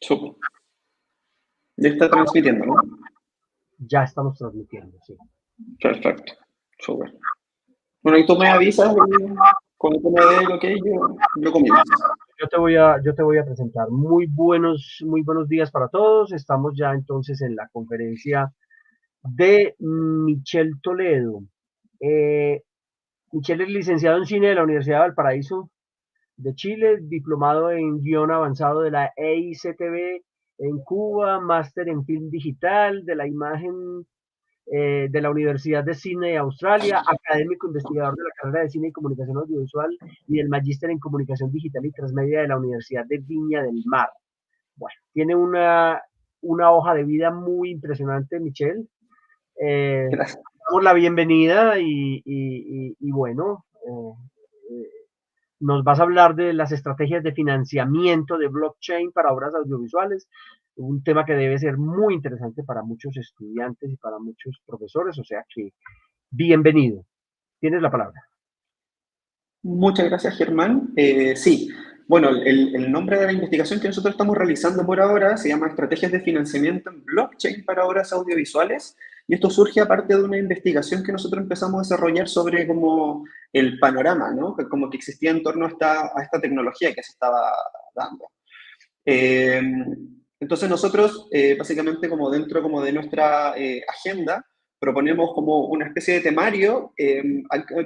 Súper. Ya está transmitiendo, ¿no? Ya estamos transmitiendo, sí. Perfecto. Súper. Bueno, y tú me avisas cuando tú me des lo que yo comienzo. Yo te voy a presentar. Muy buenos días para todos. Estamos ya entonces en la conferencia de Michel Toledo. Eh, Michel es licenciado en cine de la Universidad de Valparaíso de Chile, diplomado en guión avanzado de la EICTV en Cuba, máster en film digital de la imagen de la Universidad de Sydney, Australia, académico investigador de la carrera de Cine y Comunicación Audiovisual y del Magíster en Comunicación Digital y Transmedia de la Universidad de Viña del Mar. Bueno, tiene una hoja de vida muy impresionante, Michelle. Gracias. Damos la bienvenida y bueno, nos vas a hablar de las estrategias de financiamiento de blockchain para obras audiovisuales, un tema que debe ser muy interesante para muchos estudiantes y para muchos profesores, o sea que bienvenido. Tienes la palabra. Muchas gracias, Germán. Sí, bueno, el nombre de la investigación que nosotros estamos realizando por ahora se llama Estrategias de Financiamiento en Blockchain para Obras Audiovisuales, y esto surge a partir de una investigación que nosotros empezamos a desarrollar sobre como el panorama, ¿no? Como que existía en torno a esta tecnología que se estaba dando. Eh, entonces nosotros, básicamente como dentro como de nuestra agenda, proponemos como una especie de temario.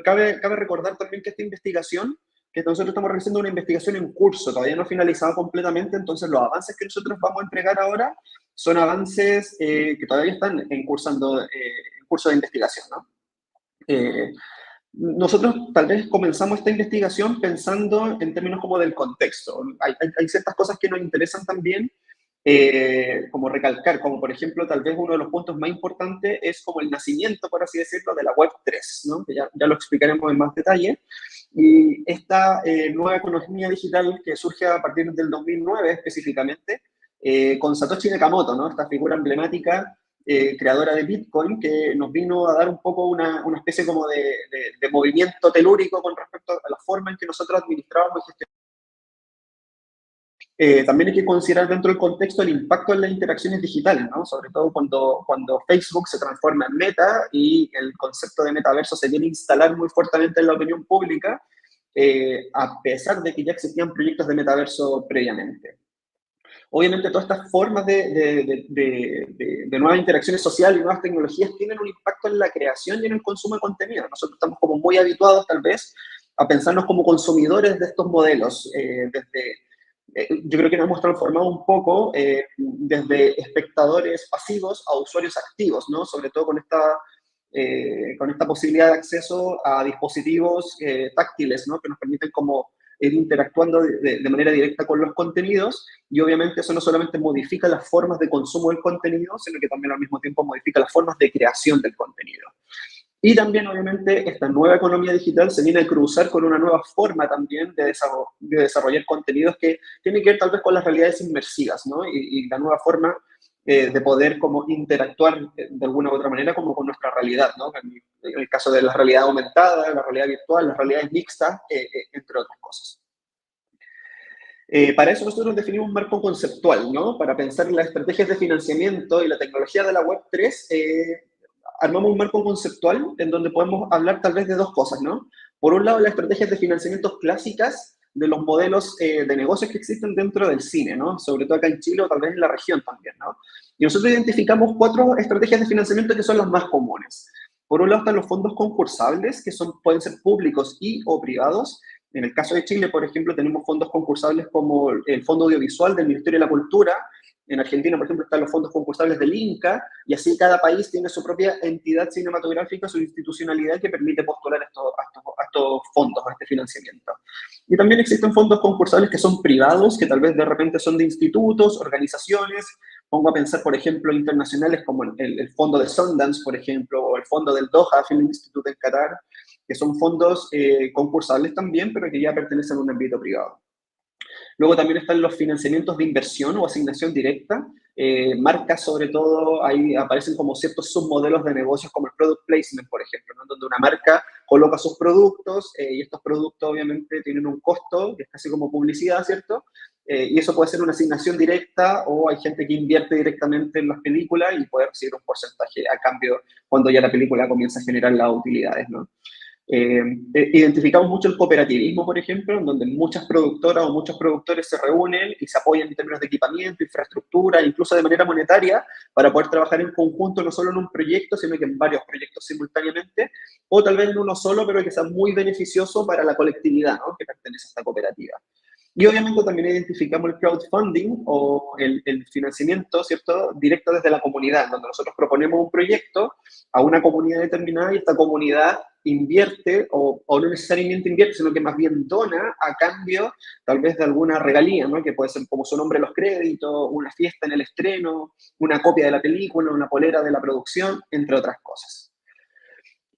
Cabe recordar también que esta investigación, que nosotros estamos realizando una investigación en curso, todavía no finalizada completamente, entonces los avances que nosotros vamos a entregar ahora son avances que todavía están en curso de investigación, ¿no? Nosotros tal vez comenzamos esta investigación pensando en términos como del contexto. Hay ciertas cosas que nos interesan también, como recalcar, como por ejemplo, tal vez uno de los puntos más importantes es como el nacimiento, por así decirlo, de la Web3, ¿no? Que ya lo explicaremos en más detalle. Y esta nueva economía digital que surge a partir del 2009 específicamente, con Satoshi Nakamoto, ¿no? Esta figura emblemática creadora de Bitcoin, que nos vino a dar un poco una especie como de movimiento telúrico con respecto a la forma en que nosotros administrábamos y gestionábamos. También hay que considerar dentro del contexto el impacto en las interacciones digitales, ¿no? Sobre todo cuando Facebook se transforma en Meta y el concepto de metaverso se viene a instalar muy fuertemente en la opinión pública, a pesar de que ya existían proyectos de metaverso previamente. Obviamente todas estas formas de nuevas interacciones sociales y nuevas tecnologías tienen un impacto en la creación y en el consumo de contenido. Nosotros estamos como muy habituados tal vez a pensarnos como consumidores de estos modelos. Yo creo que nos hemos transformado un poco desde espectadores pasivos a usuarios activos, ¿no? Sobre todo con esta posibilidad de acceso a dispositivos táctiles, ¿no? Que nos permiten como ir interactuando de manera directa con los contenidos, y obviamente eso no solamente modifica las formas de consumo del contenido, sino que también al mismo tiempo modifica las formas de creación del contenido. Y también, obviamente, esta nueva economía digital se viene a cruzar con una nueva forma también de desarrollar contenidos que tienen que ver tal vez con las realidades inmersivas, ¿no? Y la nueva forma de poder como interactuar de alguna u otra manera como con nuestra realidad, ¿no? En el caso de la realidad aumentada, la realidad virtual, las realidades mixtas, entre otras cosas. Para eso nosotros definimos un marco conceptual, ¿no? Para pensar en las estrategias de financiamiento y la tecnología de la Web3, armamos un marco conceptual en donde podemos hablar tal vez de dos cosas, ¿no? Por un lado, las estrategias de financiamiento clásicas de los modelos de negocios que existen dentro del cine, ¿no? Sobre todo acá en Chile o tal vez en la región también, ¿no? Y nosotros identificamos 4 estrategias de financiamiento que son las más comunes. Por un lado están los fondos concursables, que pueden ser públicos y o privados. En el caso de Chile, por ejemplo, tenemos fondos concursables como el Fondo Audiovisual del Ministerio de la Cultura. En Argentina, por ejemplo, están los fondos concursables del Inca, y así cada país tiene su propia entidad cinematográfica, su institucionalidad que permite postular a estos fondos, a este financiamiento. Y también existen fondos concursables que son privados, que tal vez de repente son de institutos, organizaciones. Pongo a pensar, por ejemplo, internacionales como el fondo de Sundance, por ejemplo, o el fondo del Doha Film Institute en Qatar, que son fondos concursables también, pero que ya pertenecen a un ámbito privado. Luego también están los financiamientos de inversión o asignación directa. Marcas, sobre todo, ahí aparecen como ciertos submodelos de negocios como el product placement, por ejemplo, ¿no? Donde una marca coloca sus productos y estos productos obviamente tienen un costo, que es casi como publicidad, ¿cierto? y eso puede ser una asignación directa o hay gente que invierte directamente en las películas y puede recibir un porcentaje a cambio cuando ya la película comienza a generar las utilidades, ¿no? Identificamos mucho el cooperativismo, por ejemplo, en donde muchas productoras o muchos productores se reúnen y se apoyan en términos de equipamiento, infraestructura, incluso de manera monetaria, para poder trabajar en conjunto, no solo en un proyecto, sino que en varios proyectos simultáneamente, o tal vez en uno solo, pero que sea muy beneficioso para la colectividad, ¿no?, que pertenece a esta cooperativa. Y obviamente también identificamos el crowdfunding o el financiamiento, ¿cierto?, directo desde la comunidad, donde nosotros proponemos un proyecto a una comunidad determinada y esta comunidad invierte, o no necesariamente invierte, sino que más bien dona a cambio tal vez de alguna regalía, ¿no?, que puede ser como su nombre los créditos, una fiesta en el estreno, una copia de la película, una polera de la producción, entre otras cosas.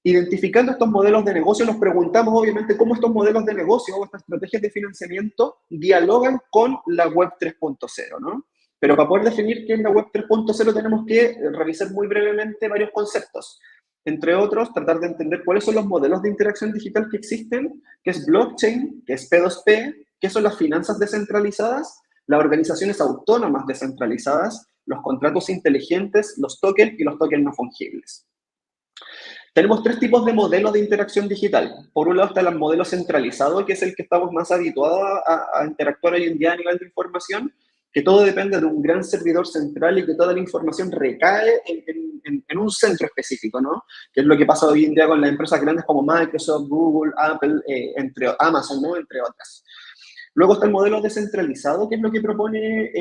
Identificando estos modelos de negocio, nos preguntamos obviamente cómo estos modelos de negocio o estas estrategias de financiamiento dialogan con la web 3.0, ¿no? Pero para poder definir qué es la web 3.0 tenemos que revisar muy brevemente varios conceptos. Entre otros, tratar de entender cuáles son los modelos de interacción digital que existen, qué es blockchain, qué es P2P, qué son las finanzas descentralizadas, las organizaciones autónomas descentralizadas, los contratos inteligentes, los tokens y los tokens no fungibles. Tenemos tres tipos de modelos de interacción digital. Por un lado está el modelo centralizado, que es el que estamos más habituados a interactuar hoy en día a nivel de información, que todo depende de un gran servidor central y que toda la información recae en un centro específico, ¿no? Que es lo que pasa hoy en día con las empresas grandes como Microsoft, Google, Apple, Amazon, ¿no?, entre otras. Luego está el modelo descentralizado, que es lo que propone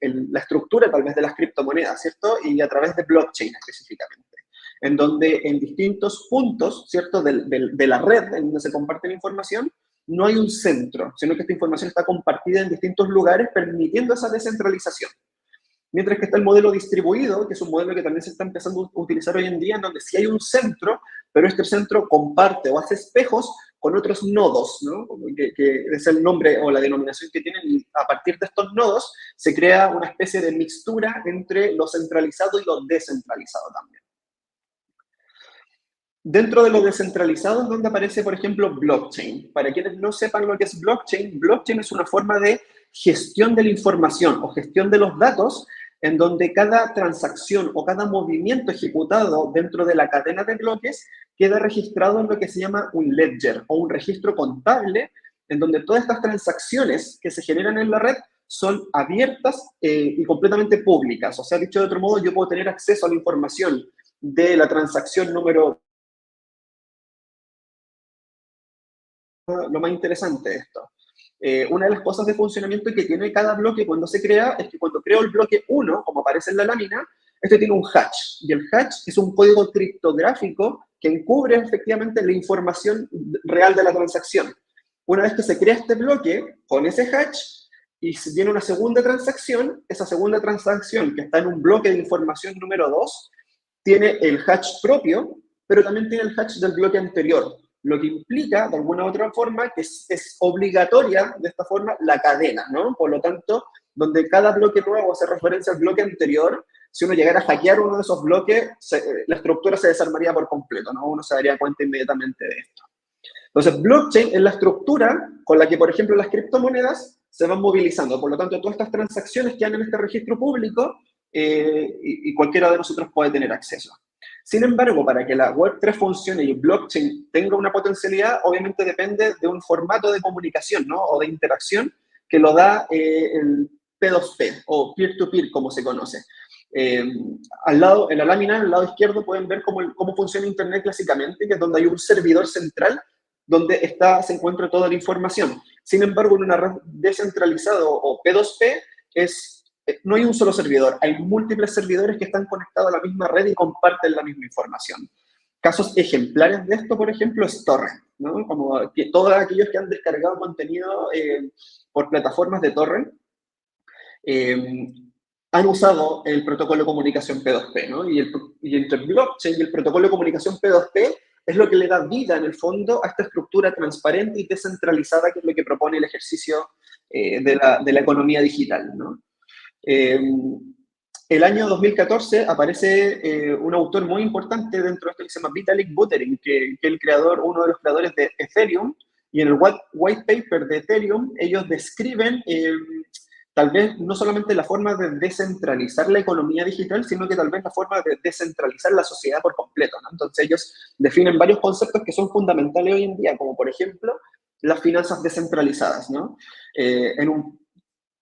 la estructura tal vez de las criptomonedas, ¿cierto? Y a través de blockchain específicamente, en donde en distintos puntos, ¿cierto?, de la red en donde se comparte la información, no hay un centro, sino que esta información está compartida en distintos lugares, permitiendo esa descentralización. Mientras que está el modelo distribuido, que es un modelo que también se está empezando a utilizar hoy en día, en donde sí hay un centro, pero este centro comparte o hace espejos con otros nodos, ¿no?, que es el nombre o la denominación que tienen, y a partir de estos nodos se crea una especie de mixtura entre lo centralizado y lo descentralizado también. Dentro de lo descentralizado es donde aparece, por ejemplo, blockchain. Para quienes no sepan lo que es blockchain, blockchain es una forma de gestión de la información o gestión de los datos, en donde cada transacción o cada movimiento ejecutado dentro de la cadena de bloques queda registrado en lo que se llama un ledger o un registro contable, en donde todas estas transacciones que se generan en la red son abiertas y completamente públicas. O sea, dicho de otro modo, yo puedo tener acceso a la información de la transacción número. Lo más interesante de esto. Una de las cosas de funcionamiento que tiene cada bloque cuando se crea es que cuando creo el bloque 1, como aparece en la lámina, este tiene un hash, y el hash es un código criptográfico que encubre efectivamente la información real de la transacción. Una vez que se crea este bloque con ese hash y se tiene una segunda transacción, esa segunda transacción que está en un bloque de información número 2, tiene el hash propio, pero también tiene el hash del bloque anterior, lo que implica, de alguna u otra forma, que es obligatoria, de esta forma, la cadena, ¿no? Por lo tanto, donde cada bloque nuevo hace referencia al bloque anterior, si uno llegara a hackear uno de esos bloques, la estructura se desarmaría por completo, ¿no? Uno se daría cuenta inmediatamente de esto. Entonces, blockchain es la estructura con la que, por ejemplo, las criptomonedas se van movilizando. Por lo tanto, todas estas transacciones quedan en este registro público y cualquiera de nosotros puede tener acceso. Sin embargo, para que la Web3 funcione y blockchain tenga una potencialidad, obviamente depende de un formato de comunicación, ¿no?, o de interacción que lo da el P2P o peer-to-peer, como se conoce. Al lado, en la lámina, al lado izquierdo, pueden ver cómo funciona Internet clásicamente, que es donde hay un servidor central donde se encuentra toda la información. Sin embargo, en una red descentralizada o P2P no hay un solo servidor, hay múltiples servidores que están conectados a la misma red y comparten la misma información. Casos ejemplares de esto, por ejemplo, es torrent, ¿no? Como que todos aquellos que han descargado contenido por plataformas de torrent han usado el protocolo de comunicación P2P, ¿no? Y entre blockchain y el protocolo de comunicación P2P es lo que le da vida, en el fondo, a esta estructura transparente y descentralizada, que es lo que propone el ejercicio de la economía digital, ¿no? El año 2014 aparece un autor muy importante dentro de esto que se llama Vitalik Buterin, que es uno de los creadores de Ethereum, Y en el white paper de Ethereum, ellos describen tal vez no solamente la forma de descentralizar la economía digital, sino que tal vez la forma de descentralizar la sociedad por completo, ¿no? Entonces ellos definen varios conceptos que son fundamentales hoy en día, como por ejemplo las finanzas descentralizadas, ¿no? En un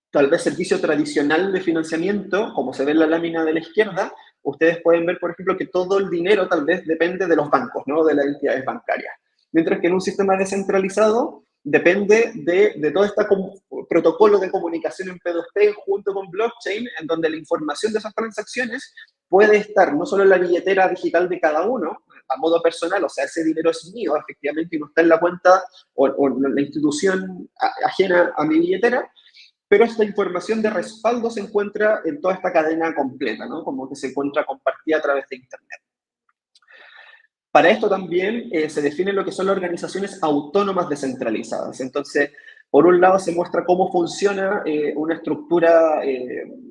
tal vez servicio tradicional de financiamiento, como se ve en la lámina de la izquierda, ustedes pueden ver, por ejemplo, que todo el dinero tal vez depende de los bancos, ¿no? De las entidades bancarias. Mientras que en un sistema descentralizado depende de todo este protocolo de comunicación en P2P junto con blockchain, en donde la información de esas transacciones puede estar no solo en la billetera digital de cada uno, a modo personal, o sea, ese dinero es mío, efectivamente, y no está en la cuenta o la institución ajena a mi billetera, pero esta información de respaldo se encuentra en toda esta cadena completa, ¿no? Como que se encuentra compartida a través de Internet. Para esto también se define lo que son las organizaciones autónomas descentralizadas. Entonces, por un lado se muestra cómo funciona una estructura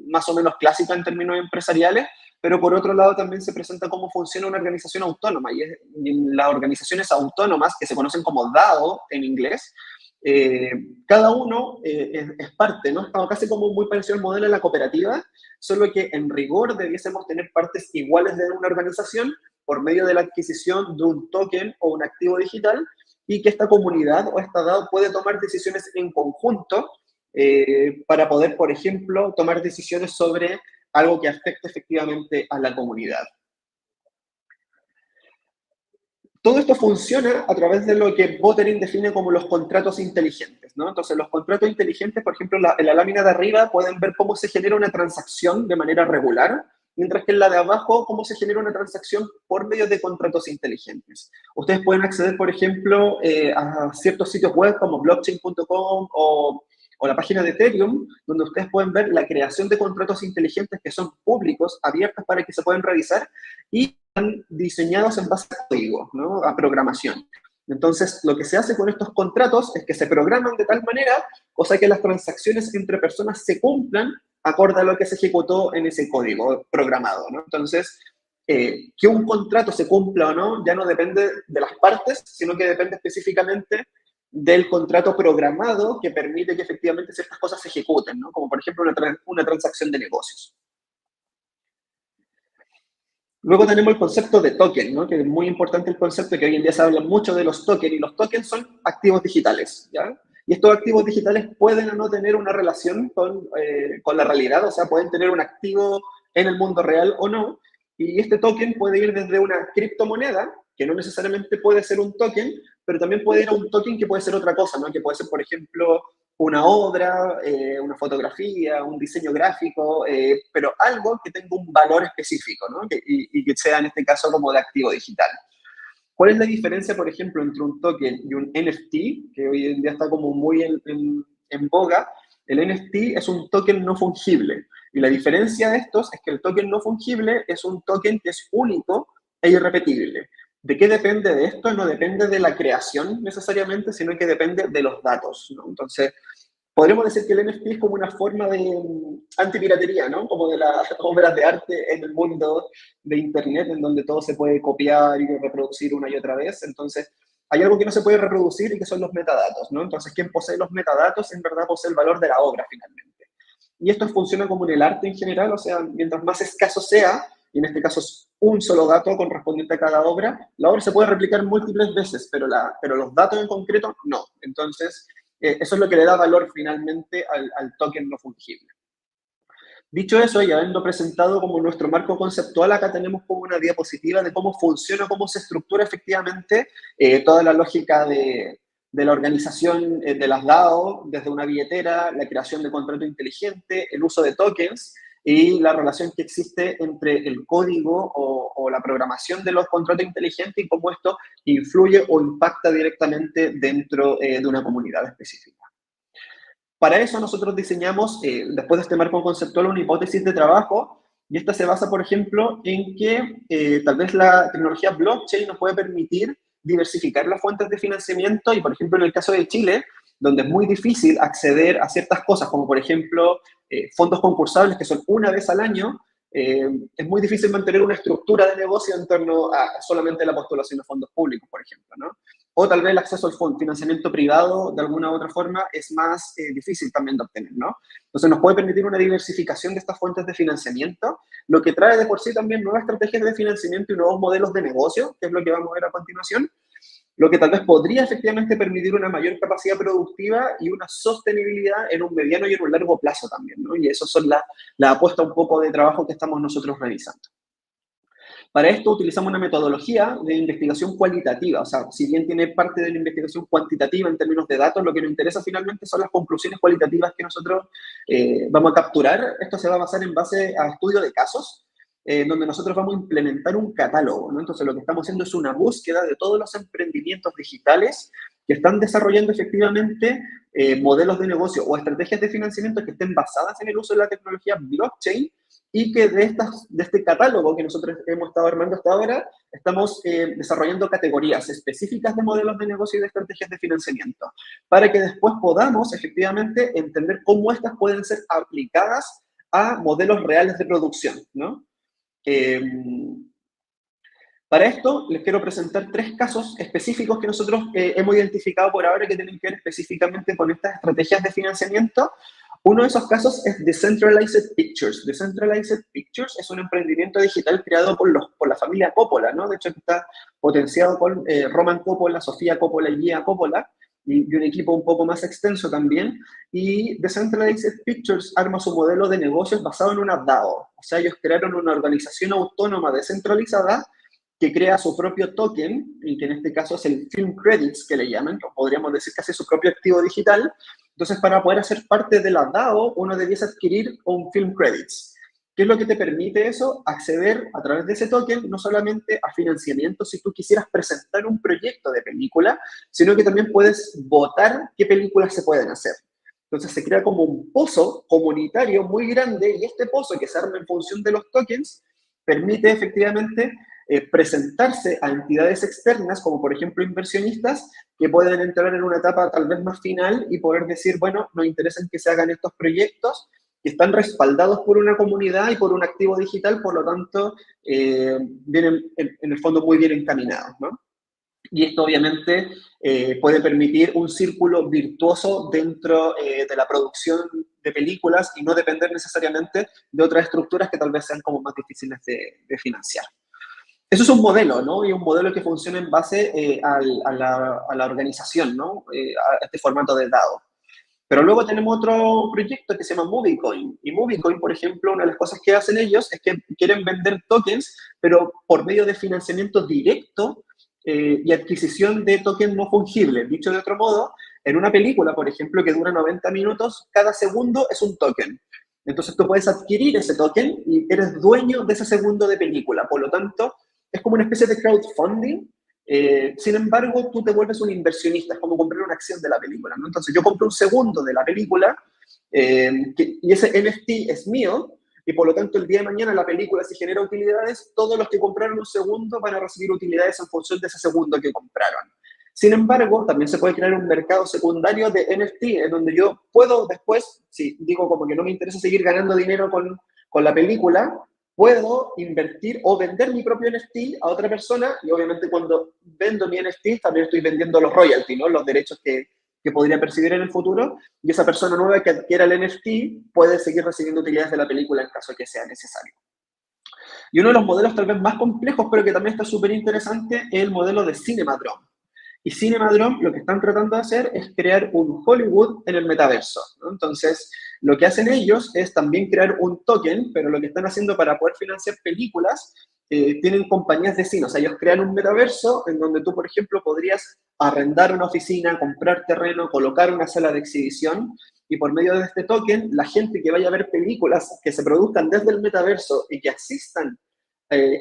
más o menos clásica en términos empresariales, pero por otro lado también se presenta cómo funciona una organización autónoma. Y en las organizaciones autónomas, que se conocen como DAO en inglés, cada uno es parte, ¿no? Estamos casi como muy parecido al modelo de la cooperativa, solo que en rigor debiésemos tener partes iguales de una organización por medio de la adquisición de un token o un activo digital, y que esta comunidad o esta DAO puede tomar decisiones en conjunto para poder, por ejemplo, tomar decisiones sobre algo que afecte efectivamente a la comunidad. Todo esto funciona a través de lo que Buterin define como los contratos inteligentes, ¿no? Entonces, los contratos inteligentes, por ejemplo, en la lámina de arriba pueden ver cómo se genera una transacción de manera regular, mientras que en la de abajo, cómo se genera una transacción por medio de contratos inteligentes. Ustedes pueden acceder, por ejemplo, a ciertos sitios web como blockchain.com o la página de Ethereum, donde ustedes pueden ver la creación de contratos inteligentes que son públicos, abiertos para que se puedan revisar y están diseñados en base a código, ¿no? A programación. Entonces, lo que se hace con estos contratos es que se programan de tal manera, cosa que las transacciones entre personas se cumplan acorde a lo que se ejecutó en ese código programado, ¿no? Entonces, que un contrato se cumpla o no ya no depende de las partes, sino que depende específicamente del contrato programado que permite que efectivamente ciertas cosas se ejecuten, ¿no? Como por ejemplo una transacción de negocios. Luego tenemos el concepto de token, ¿no? Que es muy importante el concepto, que hoy en día se habla mucho de los tokens, y los tokens son activos digitales, ¿ya? Y estos activos digitales pueden o no tener una relación con la realidad, o sea, pueden tener un activo en el mundo real o no, y este token puede ir desde una criptomoneda, que no necesariamente puede ser un token, pero también puede ir a un token que puede ser otra cosa, ¿no? Que puede ser, por ejemplo, una obra, una fotografía, un diseño gráfico, pero algo que tenga un valor específico, ¿no? Y que sea en este caso como de activo digital. ¿Cuál es la diferencia, por ejemplo, entre un token y un NFT, que hoy en día está como muy en boga? El NFT es un token no fungible, y la diferencia de estos es que el token no fungible es un token que es único e irrepetible. ¿De qué depende de esto? No depende de la creación necesariamente, sino que depende de los datos, ¿no? Entonces, podríamos decir que el NFT es como una forma de antipiratería, ¿no? Como de las obras de arte en el mundo de Internet, en donde todo se puede copiar y reproducir una y otra vez. Entonces, hay algo que no se puede reproducir y que son los metadatos, ¿no? Entonces, quien posee los metadatos en verdad posee el valor de la obra finalmente. Y esto funciona como en el arte en general, o sea, mientras más escaso sea, y en este caso es un solo dato correspondiente a cada obra, la obra se puede replicar múltiples veces, pero los datos en concreto no. Entonces, eso es lo que le da valor finalmente al token no fungible. Dicho eso, y habiendo presentado como nuestro marco conceptual, acá tenemos como una diapositiva de cómo funciona, cómo se estructura efectivamente toda la lógica de la organización de las DAO, desde una billetera, la creación de contrato inteligente, el uso de tokens y la relación que existe entre el código o la programación de los contratos inteligentes y cómo esto influye o impacta directamente dentro de una comunidad específica. Para eso nosotros diseñamos, después de este marco conceptual, una hipótesis de trabajo, y esta se basa, por ejemplo, en que tal vez la tecnología blockchain nos puede permitir diversificar las fuentes de financiamiento, y por ejemplo en el caso de Chile, donde es muy difícil acceder a ciertas cosas, como por ejemplo fondos concursables que son una vez al año, es muy difícil mantener una estructura de negocio en torno a solamente la postulación de fondos públicos, por ejemplo, ¿no? o tal vez el acceso al fondo, financiamiento privado, de alguna u otra forma, es más difícil también de obtener, ¿no? Entonces nos puede permitir una diversificación de estas fuentes de financiamiento, lo que trae de por sí también nuevas estrategias de financiamiento y nuevos modelos de negocio, que es lo que vamos a ver a continuación, lo que tal vez podría efectivamente permitir una mayor capacidad productiva y una sostenibilidad en un mediano y en un largo plazo también, ¿no? Y eso son la apuesta un poco de trabajo que estamos nosotros realizando. Para esto utilizamos una metodología de investigación cualitativa, o sea, si bien tiene parte de la investigación cuantitativa en términos de datos, lo que nos interesa finalmente son las conclusiones cualitativas que nosotros vamos a capturar. Esto se va a basar en base a estudio de casos, donde nosotros vamos a implementar un catálogo, ¿no? Entonces lo que estamos haciendo es una búsqueda de todos los emprendimientos digitales que están desarrollando efectivamente modelos de negocio o estrategias de financiamiento que estén basadas en el uso de la tecnología blockchain, y que de este catálogo que nosotros hemos estado armando hasta ahora, estamos desarrollando categorías específicas de modelos de negocio y de estrategias de financiamiento, para que después podamos efectivamente entender cómo estas pueden ser aplicadas a modelos reales de producción, ¿no? Para esto, les quiero presentar 3 casos específicos que nosotros hemos identificado por ahora que tienen que ver específicamente con estas estrategias de financiamiento. Uno de esos casos es Decentralized Pictures. Decentralized Pictures es un emprendimiento digital creado por la familia Coppola, ¿no? De hecho, está potenciado por Roman Coppola, Sofía Coppola y Gia Coppola, y un equipo un poco más extenso también. Y Decentralized Pictures arma su modelo de negocios basado en una DAO. O sea, ellos crearon una organización autónoma descentralizada que crea su propio token, y que en este caso es el Film Credits, que le llaman, o podríamos decir que hace su propio activo digital. Entonces, para poder hacer parte de la DAO, uno debiese adquirir un Film Credits. ¿Qué es lo que te permite eso? Acceder a través de ese token no solamente a financiamiento si tú quisieras presentar un proyecto de película, sino que también puedes votar qué películas se pueden hacer. Entonces se crea como un pozo comunitario muy grande, y este pozo que se arma en función de los tokens permite efectivamente presentarse a entidades externas, como por ejemplo inversionistas, que pueden entrar en una etapa tal vez más final y poder decir, bueno, nos interesa que se hagan estos proyectos que están respaldados por una comunidad y por un activo digital, por lo tanto, vienen en el fondo muy bien encaminados, ¿no? Y esto obviamente puede permitir un círculo virtuoso dentro de la producción de películas y no depender necesariamente de otras estructuras que tal vez sean como más difíciles de financiar. Eso es un modelo, ¿no? Y un modelo que funciona en base a la organización, ¿no? A este formato de DAO. Pero luego tenemos otro proyecto que se llama Moviecoin. Y Moviecoin, por ejemplo, una de las cosas que hacen ellos es que quieren vender tokens, pero por medio de financiamiento directo y adquisición de tokens no fungibles. Dicho de otro modo, en una película, por ejemplo, que dura 90 minutos, cada segundo es un token. Entonces tú puedes adquirir ese token y eres dueño de ese segundo de película. Por lo tanto, es como una especie de crowdfunding. Sin embargo, tú te vuelves un inversionista, es como comprar una acción de la película, ¿no? Entonces yo compro un segundo de la película y ese NFT es mío, y por lo tanto el día de mañana la película, si genera utilidades, todos los que compraron un segundo van a recibir utilidades en función de ese segundo que compraron. Sin embargo, también se puede crear un mercado secundario de NFT, en donde yo puedo después, si digo como que no me interesa seguir ganando dinero con la película, puedo invertir o vender mi propio NFT a otra persona, y obviamente cuando vendo mi NFT también estoy vendiendo los royalties, ¿no? Los derechos que podría percibir en el futuro, y esa persona nueva que adquiera el NFT puede seguir recibiendo utilidades de la película en caso de que sea necesario. Y uno de los modelos tal vez más complejos, pero que también está súper interesante, es el modelo de Cinemadrome. Y Cinemadrome lo que están tratando de hacer es crear un Hollywood en el metaverso, ¿no? Entonces, lo que hacen ellos es también crear un token, pero lo que están haciendo para poder financiar películas, tienen compañías de cine. O sea, ellos crean un metaverso en donde tú, por ejemplo, podrías arrendar una oficina, comprar terreno, colocar una sala de exhibición, y por medio de este token, la gente que vaya a ver películas que se produzcan desde el metaverso y que asistan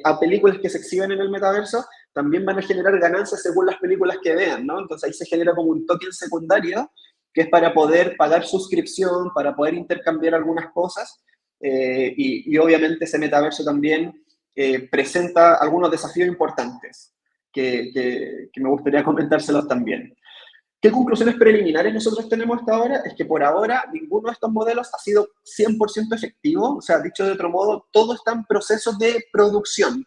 a películas que se exhiben en el metaverso, también van a generar ganancias según las películas que vean, ¿no? Entonces ahí se genera como un token secundario que es para poder pagar suscripción, para poder intercambiar algunas cosas, y obviamente ese metaverso también presenta algunos desafíos importantes que me gustaría comentárselos también. ¿Qué conclusiones preliminares nosotros tenemos hasta ahora? Es que por ahora ninguno de estos modelos ha sido 100% efectivo. O sea, dicho de otro modo, todo está en proceso de producción.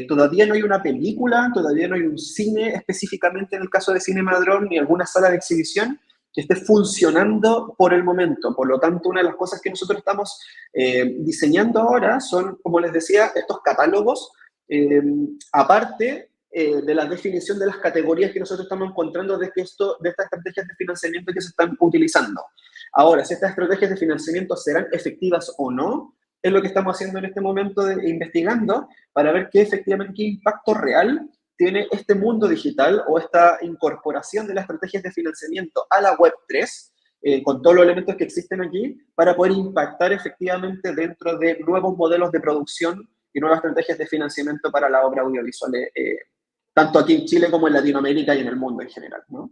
Todavía no hay una película, todavía no hay un cine específicamente en el caso de Cine Madrón, ni alguna sala de exhibición que esté funcionando por el momento. Por lo tanto, una de las cosas que nosotros estamos diseñando ahora son, como les decía, estos catálogos, aparte de la definición de las categorías que nosotros estamos encontrando de estas estrategias de financiamiento que se están utilizando. Ahora, si estas estrategias de financiamiento serán efectivas o no, es lo que estamos haciendo en este momento, investigando para ver efectivamente qué impacto real tiene este mundo digital o esta incorporación de las estrategias de financiamiento a la Web3, con todos los elementos que existen aquí, para poder impactar efectivamente dentro de nuevos modelos de producción y nuevas estrategias de financiamiento para la obra audiovisual, tanto aquí en Chile como en Latinoamérica y en el mundo en general, ¿no?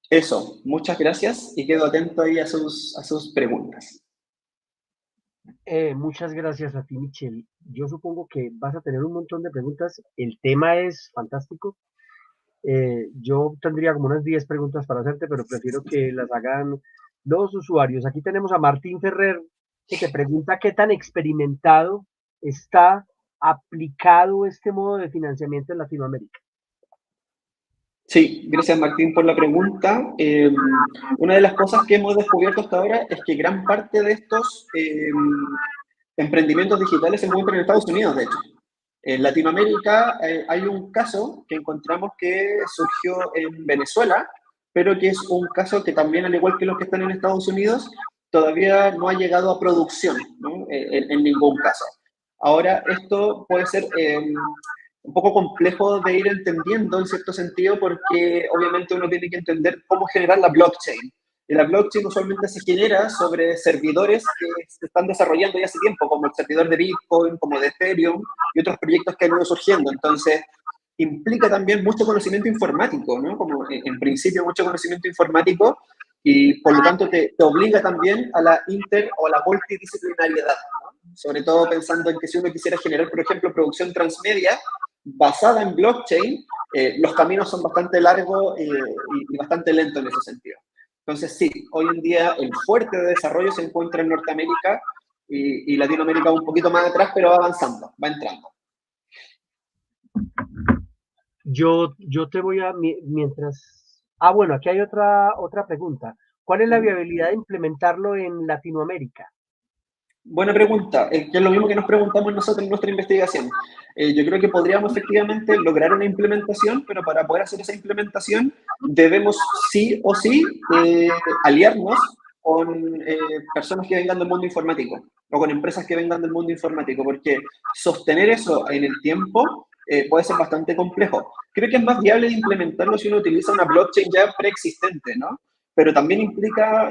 Eso, muchas gracias y quedo atento ahí a sus preguntas. Muchas gracias a ti, Michelle. Yo supongo que vas a tener un montón de preguntas. El tema es fantástico. Yo tendría como unas 10 preguntas para hacerte, pero prefiero que las hagan los usuarios. Aquí tenemos a Martín Ferrer, que te pregunta qué tan experimentado está aplicado este modo de financiamiento en Latinoamérica. Sí, gracias Martín por la pregunta. Una de las cosas que hemos descubierto hasta ahora es que gran parte de estos emprendimientos digitales se encuentran en Estados Unidos, de hecho. En Latinoamérica hay un caso que encontramos que surgió en Venezuela, pero que es un caso que también, al igual que los que están en Estados Unidos, todavía no ha llegado a producción, ¿no? En ningún caso. Ahora, esto puede ser un poco complejo de ir entendiendo en cierto sentido porque obviamente uno tiene que entender cómo generar la blockchain. Y la blockchain usualmente se genera sobre servidores que se están desarrollando ya hace tiempo, como el servidor de Bitcoin, como de Ethereum y otros proyectos que han ido surgiendo. Entonces, implica también mucho conocimiento informático, ¿no? Como en principio mucho conocimiento informático y por lo tanto te obliga también a la inter o a la multidisciplinariedad, ¿no? Sobre todo pensando en que si uno quisiera generar, por ejemplo, producción transmedia basada en blockchain, los caminos son bastante largos y bastante lentos en ese sentido. Entonces, sí, hoy en día el fuerte de desarrollo se encuentra en Norteamérica y Latinoamérica un poquito más atrás, pero va avanzando, va entrando. Yo te voy a, mientras... Ah, bueno, aquí hay otra pregunta. ¿Cuál es la viabilidad de implementarlo en Latinoamérica? Buena pregunta, que es lo mismo que nos preguntamos nosotros en nuestra investigación. Yo creo que podríamos efectivamente lograr una implementación, pero para poder hacer esa implementación debemos sí o sí aliarnos con personas que vengan del mundo informático o con empresas que vengan del mundo informático, porque sostener eso en el tiempo puede ser bastante complejo. Creo que es más viable de implementarlo si uno utiliza una blockchain ya preexistente, ¿no? Pero también implica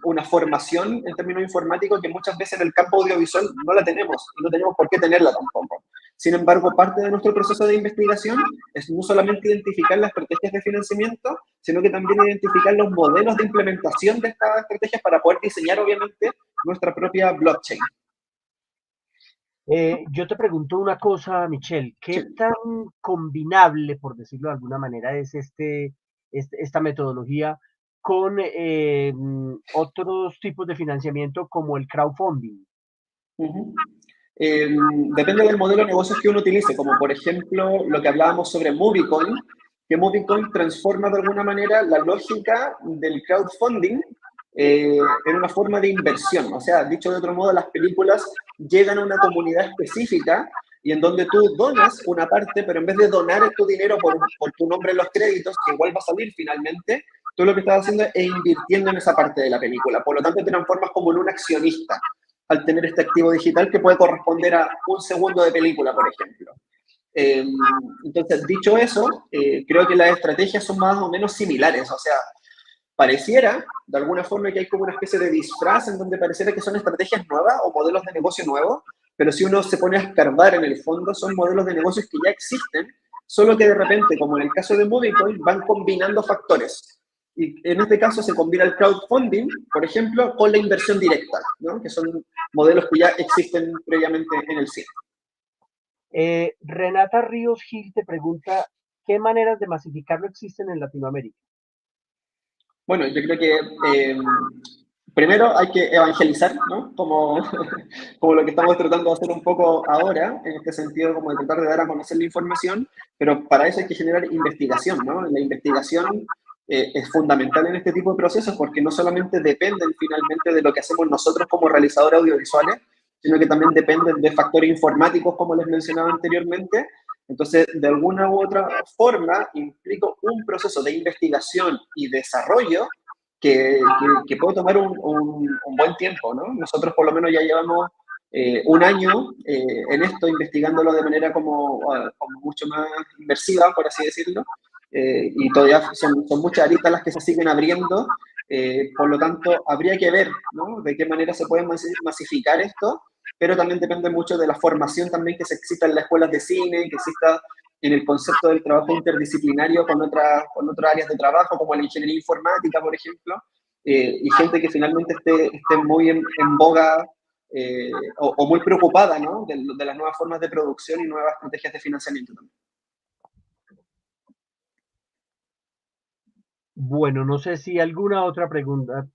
una formación en términos informáticos que muchas veces en el campo audiovisual no la tenemos y no tenemos por qué tenerla tampoco. Sin embargo, parte de nuestro proceso de investigación es no solamente identificar las estrategias de financiamiento, sino que también identificar los modelos de implementación de estas estrategias para poder diseñar, obviamente, nuestra propia blockchain. Yo te pregunto una cosa, Michelle, ¿qué Sí. tan combinable, por decirlo de alguna manera, es esta metodología con otros tipos de financiamiento como el crowdfunding? Uh-huh. Depende del modelo de negocios que uno utilice, como por ejemplo lo que hablábamos sobre MovieCoin, que MovieCoin transforma de alguna manera la lógica del crowdfunding en una forma de inversión. O sea, dicho de otro modo, las películas llegan a una comunidad específica y en donde tú donas una parte, pero en vez de donar tu dinero por tu nombre en los créditos, que igual va a salir finalmente, tú lo que estás haciendo es invirtiendo en esa parte de la película. Por lo tanto, te transformas como en un accionista al tener este activo digital que puede corresponder a un segundo de película, por ejemplo. Entonces, dicho eso, creo que las estrategias son más o menos similares, o sea, pareciera de alguna forma que hay como una especie de disfraz en donde pareciera que son estrategias nuevas o modelos de negocio nuevos, pero si uno se pone a escarbar en el fondo, son modelos de negocios que ya existen, solo que de repente, como en el caso de Moviecoin, van combinando factores. Y en este caso se combina el crowdfunding, por ejemplo, con la inversión directa, ¿no? Que son modelos que ya existen previamente en el cine. Renata Ríos Gil te pregunta, ¿qué maneras de masificarlo existen en Latinoamérica? Bueno, yo creo que primero hay que evangelizar, ¿no? Como, como lo que estamos tratando de hacer un poco ahora, en este sentido, como de tratar de dar a conocer la información, pero para eso hay que generar investigación, ¿no? La investigación es fundamental en este tipo de procesos porque no solamente dependen finalmente de lo que hacemos nosotros como realizadores audiovisuales, sino que también dependen de factores informáticos, como les mencionaba anteriormente. Entonces, de alguna u otra forma, implica un proceso de investigación y desarrollo que puede tomar un buen tiempo, ¿no? Nosotros por lo menos ya llevamos un año en esto, investigándolo de manera como mucho más inmersiva, por así decirlo, y todavía son muchas aristas las que se siguen abriendo, por lo tanto, habría que ver, ¿no? De qué manera se puede masificar esto, pero también depende mucho de la formación también que se exista en las escuelas de cine, que exista en el concepto del trabajo interdisciplinario con otras áreas de trabajo, como la ingeniería informática, por ejemplo, y gente que finalmente esté muy en boga o muy preocupada, ¿no? De las nuevas formas de producción y nuevas estrategias de financiamiento también. Bueno, no sé si alguna otra pregunta,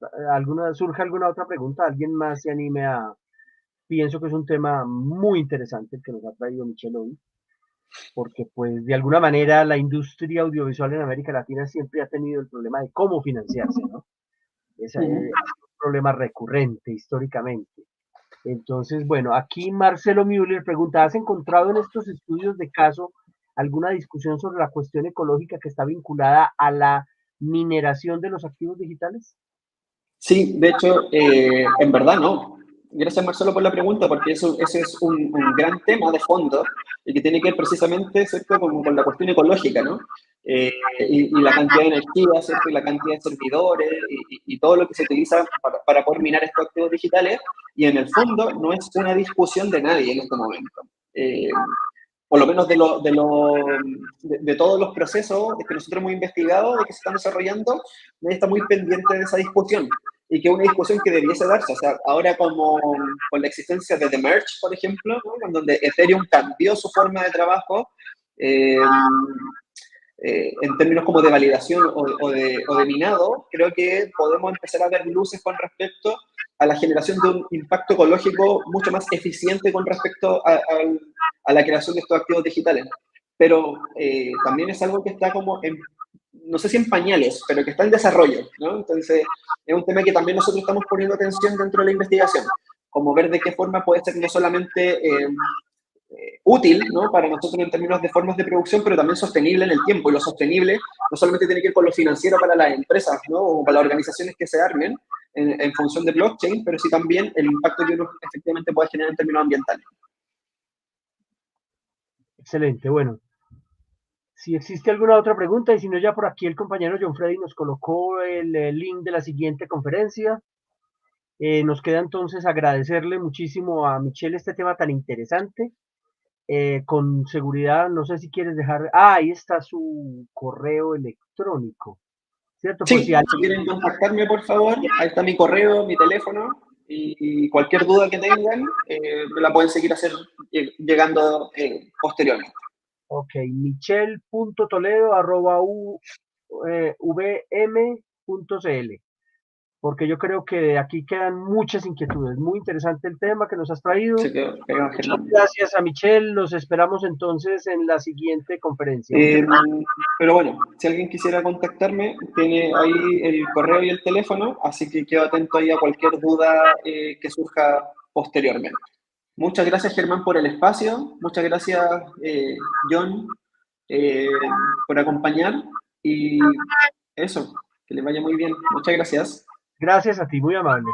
surge alguna otra pregunta, alguien más se anime a... Pienso que es un tema muy interesante el que nos ha traído Michelle hoy, porque pues de alguna manera la industria audiovisual en América Latina siempre ha tenido el problema de cómo financiarse, ¿no? Ese es un problema recurrente históricamente. Entonces, bueno, aquí Marcelo Müller pregunta, ¿has encontrado en estos estudios de caso alguna discusión sobre la cuestión ecológica que está vinculada a la mineración de los activos digitales? Sí, de hecho, en verdad no. Gracias Marcelo por la pregunta, porque ese es un gran tema de fondo y que tiene que ver precisamente, ¿cierto?, con la cuestión ecológica, ¿no? Y la cantidad de energía, ¿cierto?, y la cantidad de servidores y todo lo que se utiliza para poder minar estos activos digitales. Y en el fondo no es una discusión de nadie en este momento. Por lo menos de todos los procesos que nosotros hemos investigado, de que se están desarrollando, nadie está muy pendiente de esa discusión y que es una discusión que debiese darse. O sea, ahora como con la existencia de The Merge, por ejemplo, ¿no? En donde Ethereum cambió su forma de trabajo eh, en términos como de validación o de minado, creo que podemos empezar a ver luces con respecto a la generación de un impacto ecológico mucho más eficiente con respecto a la creación de estos activos digitales. Pero también es algo que está como no sé si en pañales, pero que está en desarrollo, ¿no? Entonces, es un tema que también nosotros estamos poniendo atención dentro de la investigación, como ver de qué forma puede ser no solamente útil, ¿no?, para nosotros en términos de formas de producción, pero también sostenible en el tiempo. Y lo sostenible no solamente tiene que ver con lo financiero para las empresas, ¿no?, o para las organizaciones que se armen en función de blockchain, pero sí también el impacto que uno efectivamente puede generar en términos ambientales. Excelente, bueno. Si existe alguna otra pregunta, y si no, ya por aquí el compañero John Freddy nos colocó el link de la siguiente conferencia. Nos queda entonces agradecerle muchísimo a Michelle este tema tan interesante. Con seguridad, no sé si quieres dejar, ahí está su correo electrónico, ¿cierto? Por si Sí, si alguien, quieren contactarme, por favor, ahí está mi correo, mi teléfono, y cualquier duda que tengan, me la pueden seguir llegando posteriormente. ok, michel.toledo@vm.cl, porque yo creo que de aquí quedan muchas inquietudes. Muy interesante el tema que nos has traído. Se quedó pegado, Muchas Germán. gracias a Michelle, los esperamos entonces en la siguiente conferencia. Muchas Eh, gracias. pero bueno, si alguien quisiera contactarme, tiene ahí el correo y el teléfono, así que quedo atento ahí a cualquier duda que surja posteriormente. Muchas gracias, Germán, por el espacio. Muchas gracias, John, por acompañar. Y eso, que les vaya muy bien. Muchas gracias. Gracias a ti, muy amable.